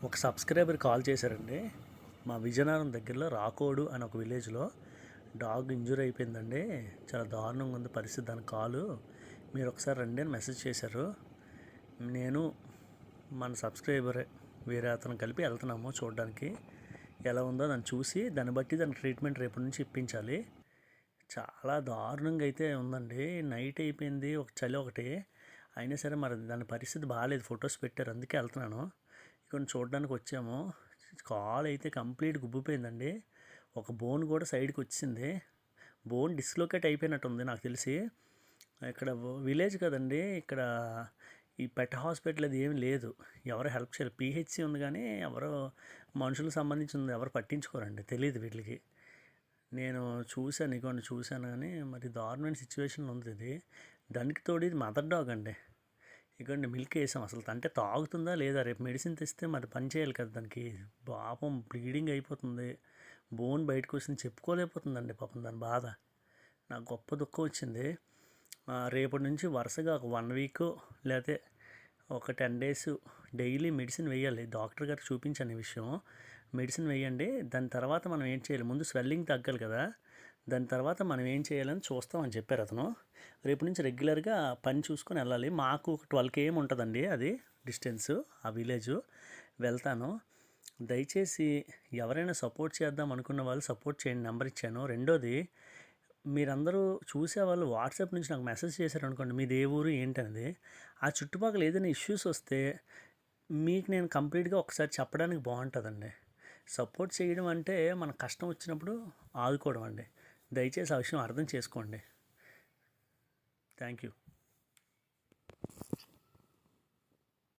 ఒక subscriber call చేశారండి. మా విజయనగరం దగ్గరలో రాకోడు అని ఒక విలేజ్లో డాగ్ ఇంజూర్ అయిపోయిందండి. చాలా దారుణంగా ఉంది పరిస్థితి. దాని కాలు మీరు ఒకసారి రండి అని మెసేజ్ చేశారు. నేను మన సబ్స్క్రైబరే వేరే అతను కలిపి వెళ్తున్నాము చూడడానికి. ఎలా ఉందో దాన్ని చూసి దాన్ని బట్టి దాని ట్రీట్మెంట్ రేపటి నుంచి ఇప్పించాలి. చాలా దారుణంగా అయితే ఉందండి. నైట్ అయిపోయింది, ఒక చలి ఒకటి అయినా సరే మరి దాని పరిస్థితి బాగాలేదు. ఫొటోస్ పెట్టారు, అందుకే వెళ్తున్నాను. ఇక్కడ చూడడానికి వచ్చాము. కాల్ అయితే కంప్లీట్ గుబ్బిపోయిందండి. ఒక బోన్ కూడా సైడ్కి వచ్చింది. బోన్ డిస్లోకేట్ అయిపోయినట్టుంది నాకు తెలిసి. ఇక్కడ విలేజ్ కదండి, ఇక్కడ ఈ పెట్ హాస్పిటల్ అది ఏమి లేదు. ఎవరు హెల్ప్ చేయరు. పిహెచ్సి ఉంది కానీ ఎవరో మనుషులకు సంబంధించింది ఎవరు పట్టించుకోరండి, తెలియదు వీళ్ళకి. నేను చూశాను కానీ మరి దారుణమైన సిచ్యువేషన్లో ఉంది ఇది. దానికి తోడు ఇది మదర్ డాగ్ అండి. ఇకండి మిల్క్ వేసాం, అసలు అంటే తాగుతుందా లేదా, రేపు మెడిసిన్ తెస్తే మరి పని చేయాలి కదా దానికి. పాపం బ్లీడింగ్ అయిపోతుంది, బోన్ బయటకు వచ్చింది, చెప్పుకోలేకపోతుందండి పాపం దాని బాధ. నాకు గొప్ప దుఃఖం వచ్చింది. రేపటి నుంచి వరుసగా ఒక 1 వీక్ లేకపోతే ఒక 10 డేస్ డైలీ మెడిసిన్ వేయాలి. డాక్టర్ గారికి చూపించాను ఈ విషయం. మెడిసిన్ వేయండి, దాని తర్వాత మనం ఏం చేయాలి, ముందు స్వెల్లింగ్ తగ్గాలి కదా, దాని తర్వాత మనం ఏం చేయాలని చూస్తామని చెప్పారు అతను. రేపు నుంచి రెగ్యులర్గా పని చూసుకొని వెళ్ళాలి. మాకు ఒక 12 km ఉంటుందండి అది డిస్టెన్సు, ఆ విలేజ్. వెళ్తాను. దయచేసి ఎవరైనా సపోర్ట్ చేద్దాం అనుకున్న వాళ్ళు సపోర్ట్ చేయండి, నెంబర్ ఇచ్చాను. రెండోది, మీరందరూ చూసేవాళ్ళు వాట్సాప్ నుంచి నాకు మెసేజ్ చేశారు అనుకోండి, మీది ఏ ఊరు ఏంటనేది. ఆ చుట్టుపక్కల ఏదైనా ఇష్యూస్ వస్తే మీకు నేను కంప్లీట్గా ఒకసారి చెప్పడానికి బాగుంటుందండి. సపోర్ట్ చేయడం అంటే మన కష్టం వచ్చినప్పుడు ఆదుకోవడం అండి. దయచేసి ఆ విషయం అర్థం చేసుకోండి. Thank you.